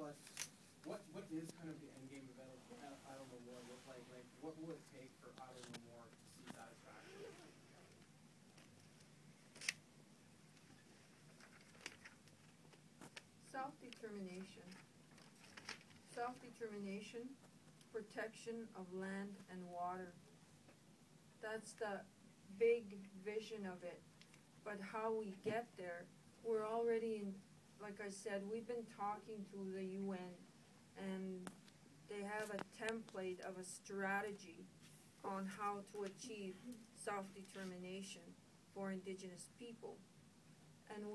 but what is kind of the end game of Idle No More look like? Like, what will it take for Idle No More to see satisfaction? Self-determination. Self-determination, protection of land and water. That's the big vision of it. But how we get there, we're already in, like I said, we've been talking to the UN, and they have a template of a strategy on how to achieve self-determination for Indigenous people. And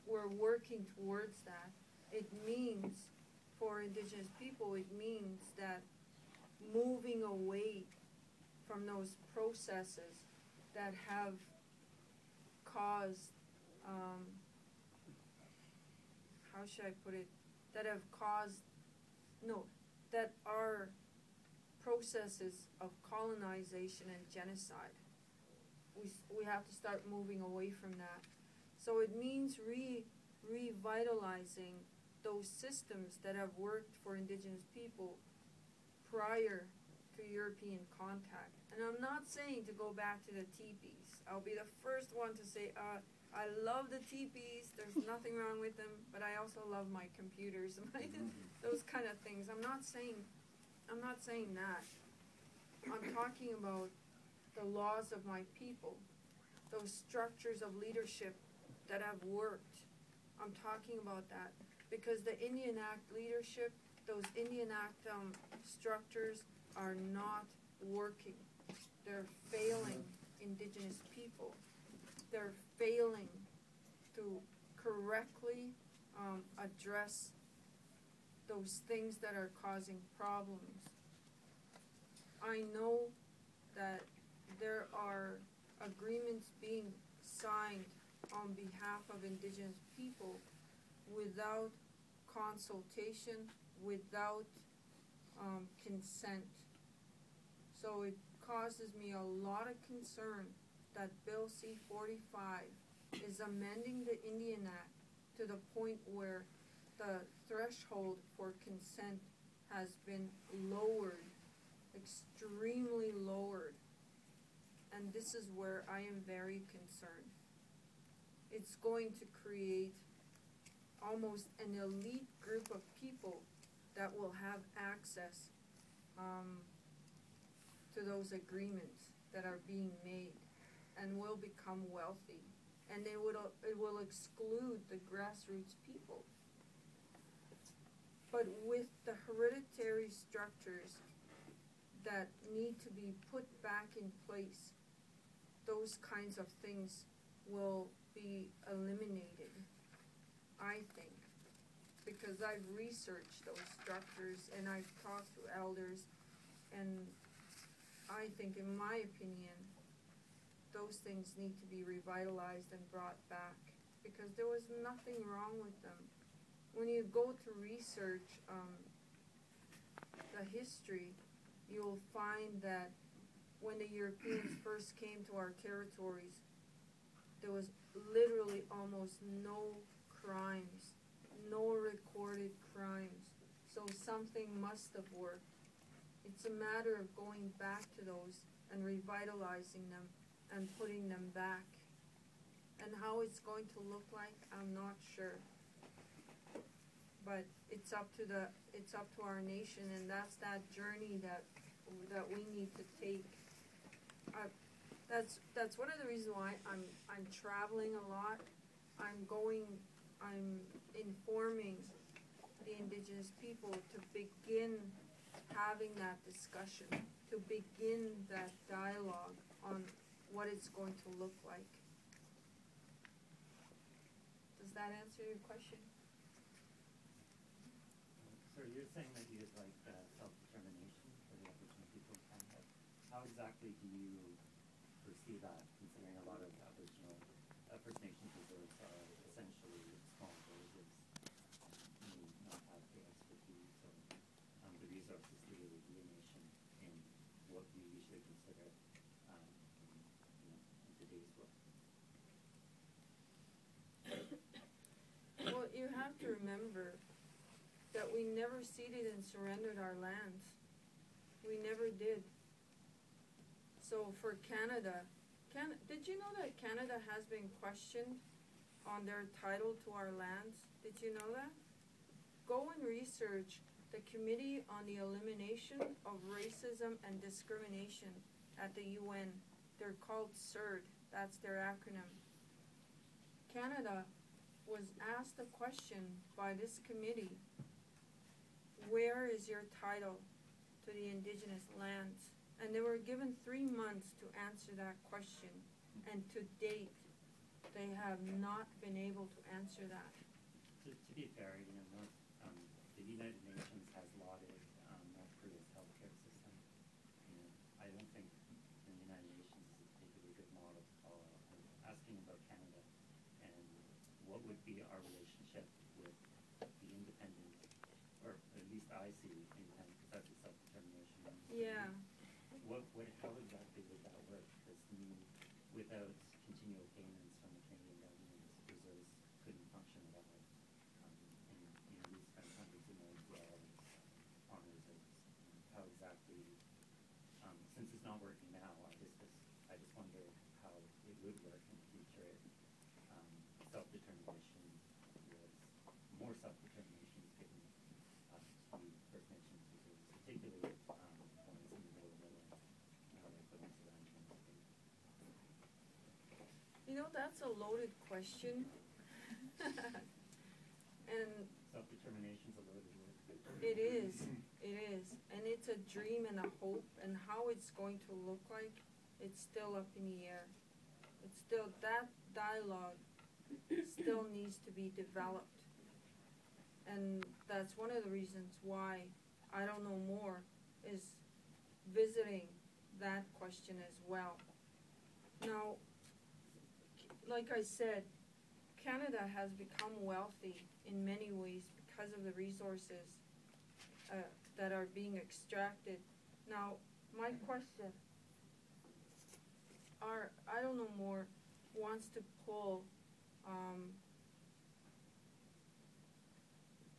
we're working towards that. It means, for Indigenous people, it means that moving away from those processes that have caused, how should I put it, that have caused, no, that are processes of colonization and genocide. We have to start moving away from that. So it means revitalizing those systems that have worked for Indigenous people prior to European contact. And I'm not saying to go back to the teepees. I'll be the first one to say, I love the teepees, there's nothing wrong with them, but I also love my computers and those kind of things. I'm not saying that. I'm talking about the laws of my people, those structures of leadership that have worked. I'm talking about that because the Indian Act leadership, those Indian Act structures are not working. They're failing Indigenous people. They're failing to correctly address those things that are causing problems. I know that there are agreements being signed on behalf of Indigenous people without consultation, without consent. So it causes me a lot of concern that Bill C-45 is amending the Indian Act to the point where the threshold for consent has been lowered, extremely lowered. And this is where I am very concerned. It's going to create almost an elite group of people that will have access to those agreements that are being made and will become wealthy. And it will exclude the grassroots people. But with the hereditary structures that need to be put back in place, those kinds of things will be eliminated, I think, because I've researched those structures and I've talked to elders, and I think, in my opinion, those things need to be revitalized and brought back because there was nothing wrong with them. When you go to research the history, you'll find that when the Europeans first came to our territories, there was literally almost no crimes, no recorded crimes. So something must have worked. It's a matter of going back to those and revitalizing them and putting them back. And how it's going to look like, I'm not sure. But it's up to our nation, and that's that journey that we need to take. That's one of the reasons why I'm traveling a lot. I'm informing the Indigenous people to begin having that discussion, to begin that dialogue on what it's going to look like. Does that answer your question? So you're saying that you'd like self-determination for the Aboriginal people in Canada. How exactly do you foresee that, considering a lot of Aboriginal First Nations reserves are essentially small villages, may not have the expertise or the resources to really be a nation in what we usually consider in today's world? Well, you have to remember that we never ceded and surrendered our lands. We never did. So for Canada, did you know that Canada has been questioned on their title to our lands? Did you know that? Go and research the Committee on the Elimination of Racism and Discrimination at the UN. They're called CERD. That's their acronym. Canada was asked a question by this committee: where is your title to the Indigenous lands? And they were given 3 months to answer that question. And to date, they have not been able to answer that. To be fair, you know, the United Nations has lauded North Korea's healthcare system. You know, I don't think the United Nations is a particularly good model to follow. I'm asking about Canada and what would be our relationship with the independent, or at least I see independent, because that's a self-determination. Yeah. How exactly would that work? Because without continual payments from the Canadian government, reserves couldn't function at all. And you know, we spend hundreds of millions of dollars on reserves. How exactly, since it's not working now, I just wonder how it would work in the future if self-determination was more self-determination is given to First Nations reserves, particularly ones in the middle of nowhere, like the ones around here. You know, that's a loaded question. And Self-determination's a loaded word. it is. And it's a dream and a hope, and how it's going to look like, it's still up in the air. It's still, that dialogue still needs to be developed. And that's one of the reasons why I Don't Know More is visiting that question as well. Now, like I said, Canada has become wealthy in many ways because of the resources that are being extracted. Now, my question, I Don't Know More wants to pull,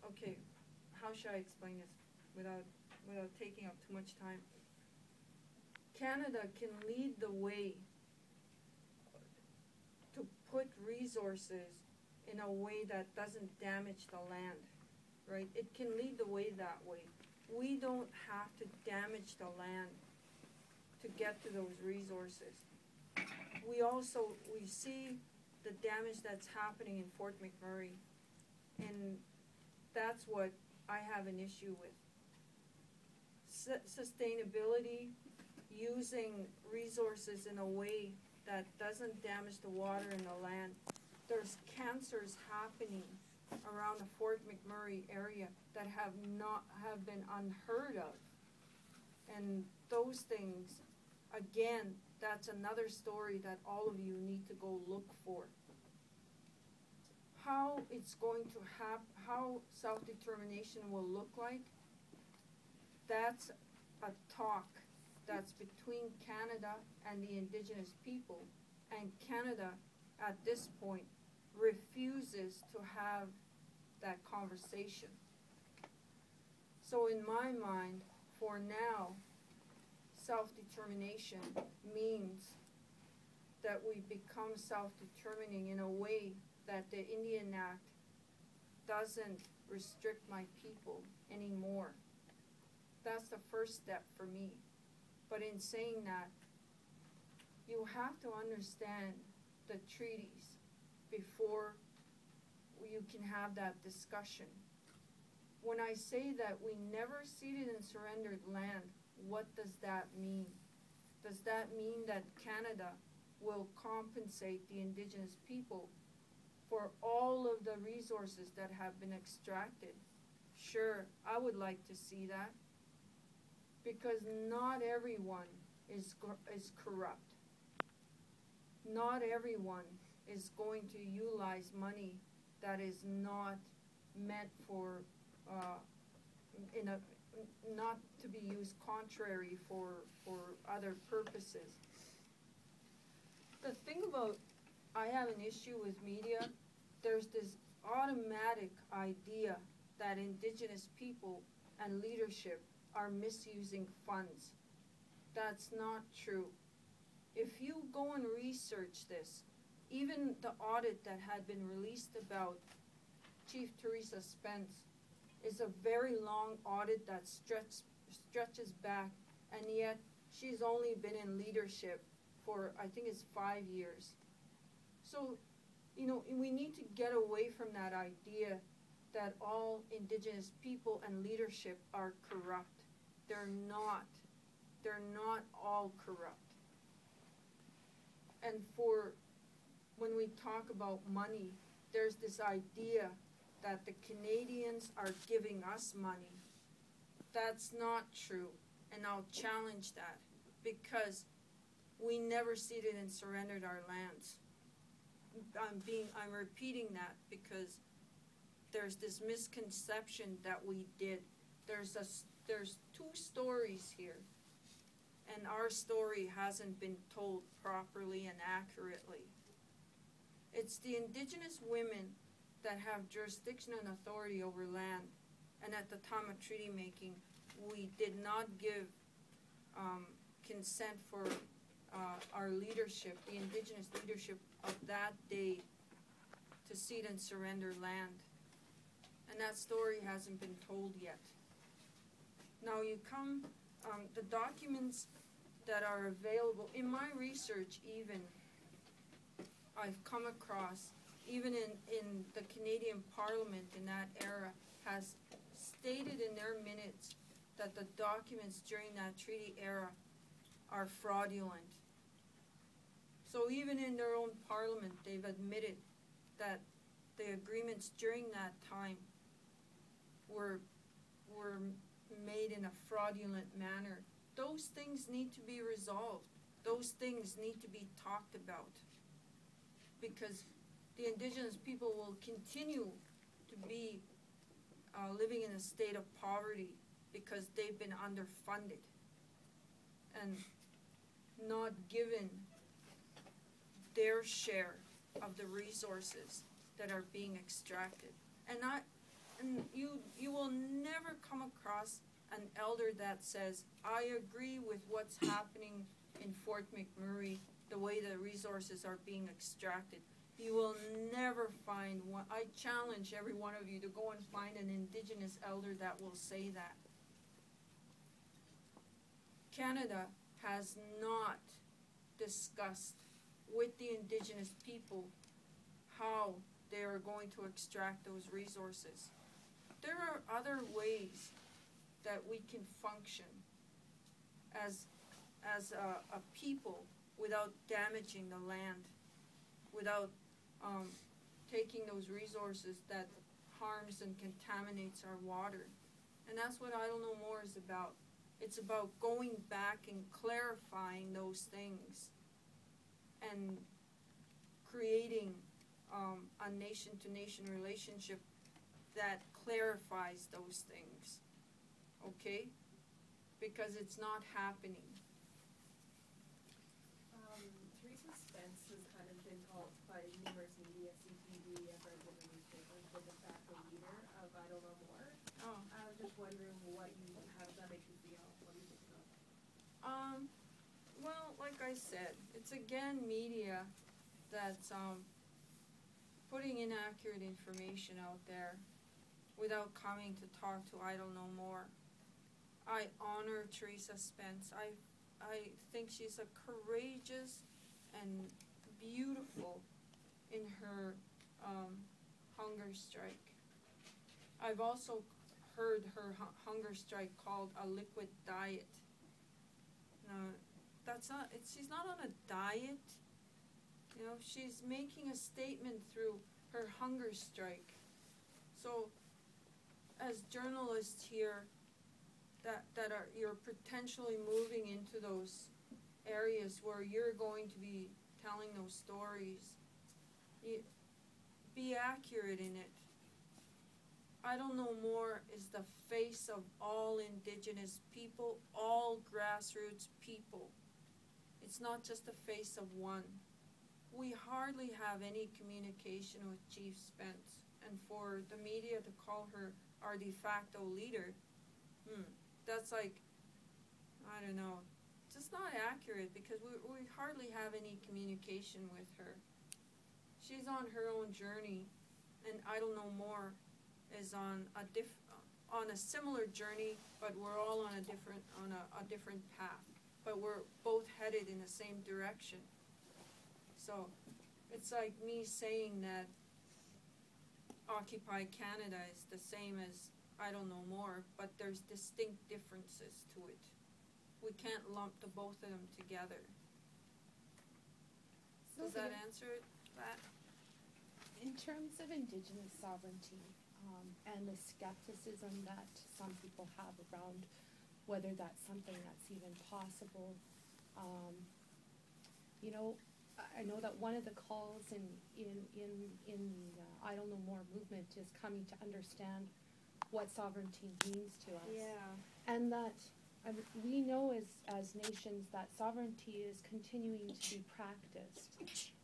okay, how should I explain this without taking up too much time? Canada can lead the way to put resources in a way that doesn't damage the land, right? It can lead the way that way. We don't have to damage the land to get to those resources. We see the damage that's happening in Fort McMurray, and that's what I have an issue with. Sustainability, using resources in a way that doesn't damage the water and the land. There's cancers happening around the Fort McMurray area that have been unheard of. And those things, again, that's another story that all of you need to go look for. How it's going to how self-determination will look like, that's a talk that's between Canada and the Indigenous people, and Canada at this point refuses to have that conversation. So in my mind, for now, self-determination means that we become self-determining in a way that the Indian Act doesn't restrict my people anymore. That's the first step for me. But in saying that, you have to understand the treaties before you can have that discussion. When I say that we never ceded and surrendered land, what does that mean? Does that mean that Canada will compensate the Indigenous people for all of the resources that have been extracted? Sure, I would like to see that, because not everyone is corrupt. Not everyone is going to utilize money that is not meant for, not to be used contrary for other purposes. The thing about, I have an issue with media, there's this automatic idea that Indigenous people and leadership are misusing funds. That's not true. If you go and research this, even the audit that had been released about Chief Teresa Spence is a very long audit that stretches back, and yet she's only been in leadership for, I think it's 5 years. So, you know, we need to get away from that idea that all Indigenous people and leadership are corrupt. They're not. They're not all corrupt. And for when we talk about money, there's this idea that the Canadians are giving us money. That's not true, and I'll challenge that, because we never ceded and surrendered our lands. I'm repeating that because there's this misconception that we did. There's two stories here, and our story hasn't been told properly and accurately. It's the Indigenous women that have jurisdiction and authority over land, and at the time of treaty making, we did not give consent for our leadership, the Indigenous leadership of that day, to cede and surrender land. And that story hasn't been told yet. Now you come, the documents that are available, in my research even, I've come across, even in the Canadian Parliament in that era, has stated in their minutes that the documents during that treaty era are fraudulent. So even in their own parliament, they've admitted that the agreements during that time were made in a fraudulent manner. Those things need to be resolved. Those things need to be talked about, because the Indigenous people will continue to be living in a state of poverty because they've been underfunded and not given their share of the resources that are being extracted. And you will never come across an elder that says, I agree with what's happening in Fort McMurray, the way the resources are being extracted. You will never find one. I challenge every one of you to go and find an Indigenous elder that will say that. Canada has not discussed with the Indigenous people how they are going to extract those resources. There are other ways that we can function as a people without damaging the land, without taking those resources that harms and contaminates our water. And that's what I Don't Know More is about. It's about going back and clarifying those things and creating a nation-to-nation relationship that clarifies those things, okay? Because it's not happening. Teresa Spence has kind of been called by numerous media, CTV, and Regina newspapers, the de facto leader of I Don't Know More. Oh. I was just wondering what you have done make you feel. What do you think about that? Well, like I said, it's again media that's putting inaccurate information out there without coming to talk to I Don't Know More. I honor Teresa Spence. I think she's a courageous and beautiful in her hunger strike. I've also heard her hunger strike called a liquid diet. No, she's not on a diet. You know, she's making a statement through her hunger strike. So, as journalists here, you're potentially moving into those areas where you're going to be telling those stories. Be accurate in it. I Don't Know More is the face of all Indigenous people, all grassroots people. It's not just the face of one. We hardly have any communication with Chief Spence, and for the media to call her our de facto leader, that's like, I don't know, just not accurate, because we hardly have any communication with her. She's on her own journey, and I Don't Know More is on a similar journey, but we're all on a different path. But we're both headed in the same direction. So it's like me saying that Occupy Canada is the same as I Don't Know More, but there's distinct differences to it. We can't lump the both of them together. Does that answer that? In terms of Indigenous sovereignty, and the skepticism that some people have around whether that's something that's even possible, you know, I know that one of the calls in the I Don't Know More movement is coming to understand what sovereignty means to us. Yeah. And that we know as nations that sovereignty is continuing to be practiced.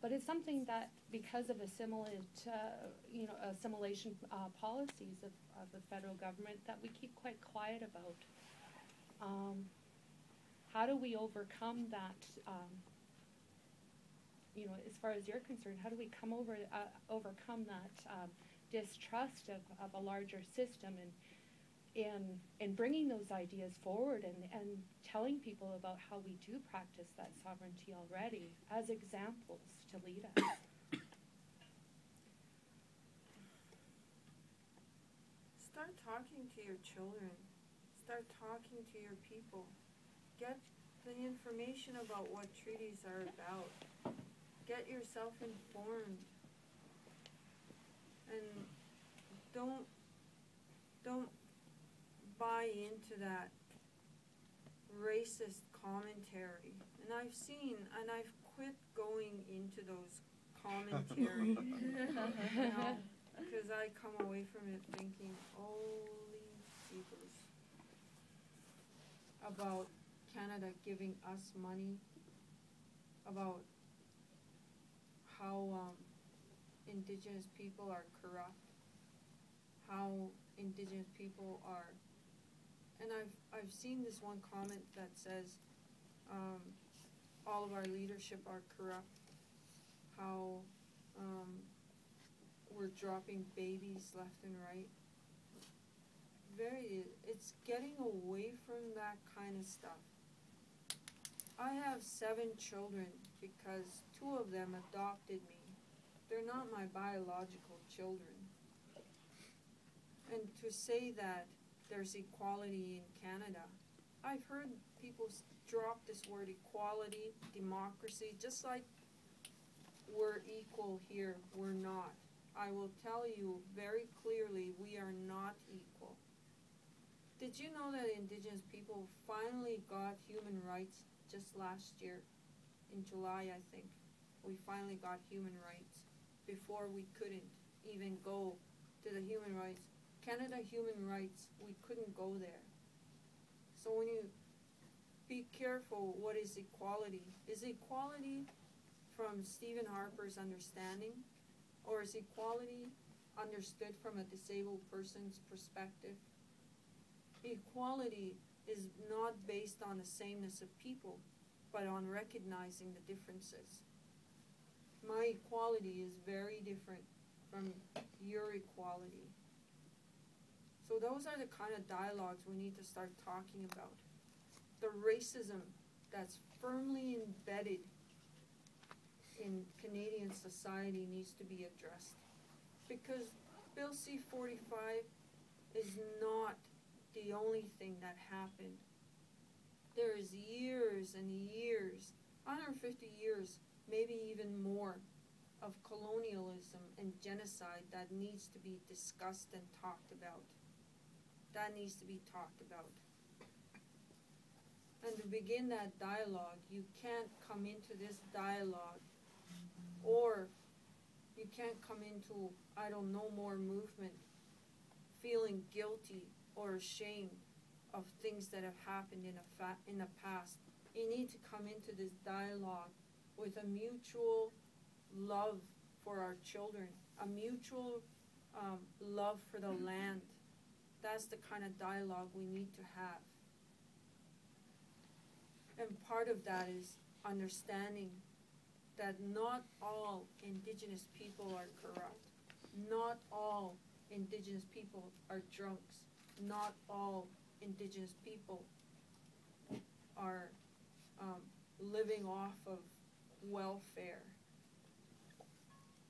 But it's something that, because of assimilation policies of the federal government, that we keep quite quiet about. How do we overcome that? You know, as far as you're concerned, how do we overcome that distrust of a larger system, and bringing those ideas forward, and telling people about how we do practice that sovereignty already as examples to lead us? Start talking to your children. Start talking to your people. Get the information about what treaties are about. Get yourself informed. And don't buy into that racist commentary. And I've quit going into those commentary, you know, because I come away from it thinking, holy jeepers, about Canada giving us money, about how Indigenous people are corrupt, how Indigenous people are, and I've seen this one comment that says all of our leadership are corrupt, how we're dropping babies left and right. It's getting away from that kind of stuff. I have 7 children because 2 of them adopted me. They're not my biological children. And to say that there's equality in Canada, I've heard people drop this word equality, democracy, just like we're equal here. We're not. I will tell you very clearly, we are not equal. Did you know that Indigenous people finally got human rights just last year? In July, I think. We finally got human rights. Before, we couldn't even go to the human rights. Canada human rights, we couldn't go there. So when you be careful, what is equality? Is equality from Stephen Harper's understanding? Or is equality understood from a disabled person's perspective? Equality is not based on the sameness of people, but on recognizing the differences. My equality is very different from your equality. So those are the kind of dialogues we need to start talking about. The racism that's firmly embedded in Canadian society needs to be addressed. Because Bill C-45 is not the only thing that happened. There is years and years, 150 years, maybe even more, of colonialism and genocide that needs to be discussed and talked about. That needs to be talked about. And to begin that dialogue, you can't come into this dialogue, or you can't come into I Don't Know More movement feeling guilty or ashamed of things that have happened in the past. You need to come into this dialogue with a mutual love for our children, a mutual love for the land, that's the kind of dialogue we need to have. And part of that is understanding that not all Indigenous people are corrupt. Not all Indigenous people are drunks. Not all Indigenous people are living off of welfare.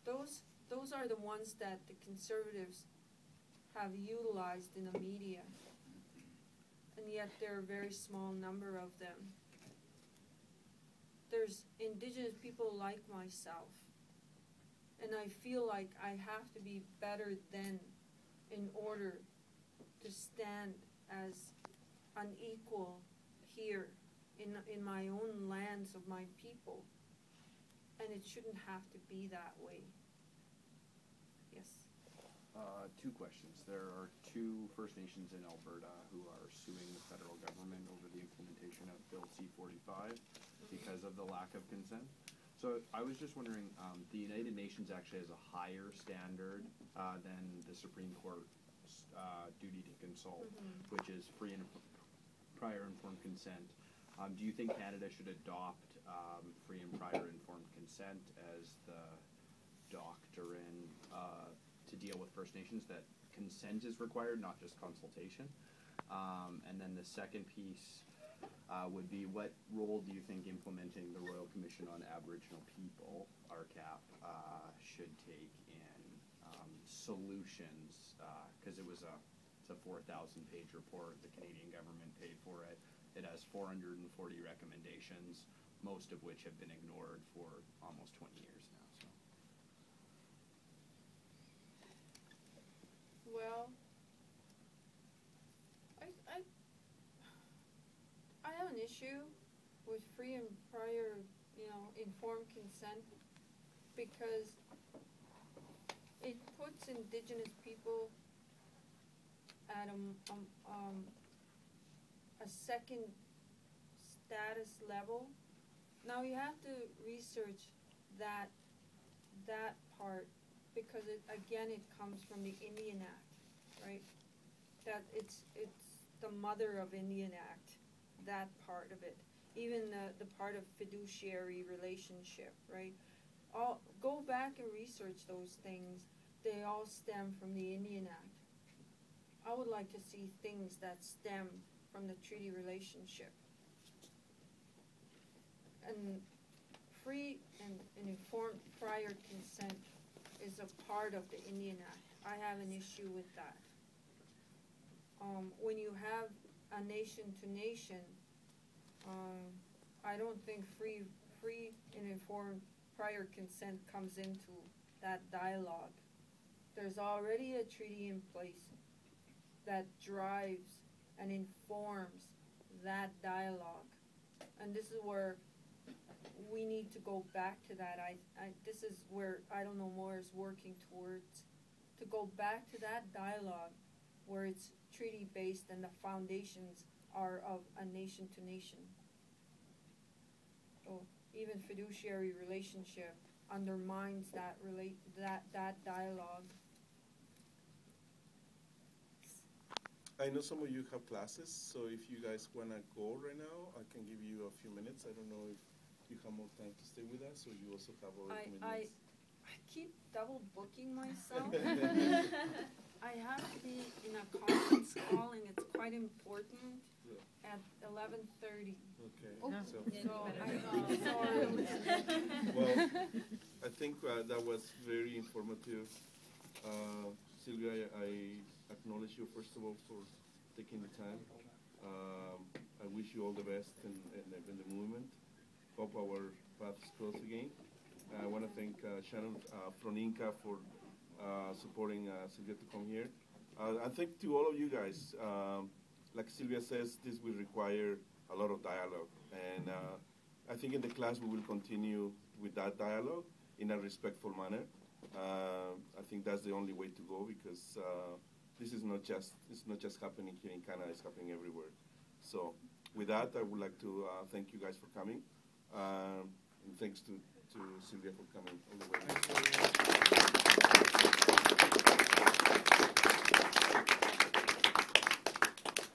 Those are the ones that the conservatives have utilized in the media, and yet there are a very small number of them. There's Indigenous people like myself, and I feel like I have to be better than in order to stand as an equal here in my own lands of my people, and it shouldn't have to be that way. Yes. Two questions. There are two First Nations in Alberta who are suing the federal government over the implementation of Bill C-45 because of the lack of consent. So I was just wondering, the United Nations actually has a higher standard than the Supreme Court's duty to consult, which is free and prior informed consent. Do you think Canada should adopt free and prior informed consent as the doctrine to deal with First Nations, that consent is required, not just consultation? And then the second piece would be, what role do you think implementing the Royal Commission on Aboriginal People, RCAP, should take in solutions? Because it's a 4,000-page report. The Canadian government paid for it. It has 440 recommendations, most of which have been ignored for almost 20 years now. So. Well, I have an issue with free and prior, informed consent, because it puts Indigenous people at a second status level. Now you have to research that part, because it comes from the Indian Act, right? That it's the mother of Indian Act, that part of it. Even the part of fiduciary relationship, right? Go back and research those things. They all stem from the Indian Act. I would like to see things that stem from the treaty relationship. And free and informed prior consent is a part of the Indian Act. I have an issue with that. When you have a nation to nation, I don't think free and informed prior consent comes into that dialogue. There's already a treaty in place that drives and informs that dialogue. And this is where we need to go back to that. This is where I Don't Know More is working towards, to go back to that dialogue where it's treaty-based and the foundations are of a nation to nation. So even fiduciary relationship undermines that dialogue. I know some of you have classes, so if you guys want to go right now, I can give you a few minutes. I don't know if you have more time to stay with us, or you also have other commitments. I keep double booking myself. I have to be in a conference call, and it's quite important at 11:30. Okay. Oh. So I'm sorry. Well, I think that was very informative. Sylvia, I acknowledge you, first of all, for taking the time. I wish you all the best in the movement. Hope our paths cross again. I want to thank Shannon from Inca for supporting Sylvia to come here. I think to all of you guys, like Sylvia says, this will require a lot of dialogue. And I think in the class we will continue with that dialogue in a respectful manner. I think that's the only way to go, because this is not just happening here in Canada, it's happening everywhere. So with that, I would like to thank you guys for coming. And thanks to Sylvia for coming all the way.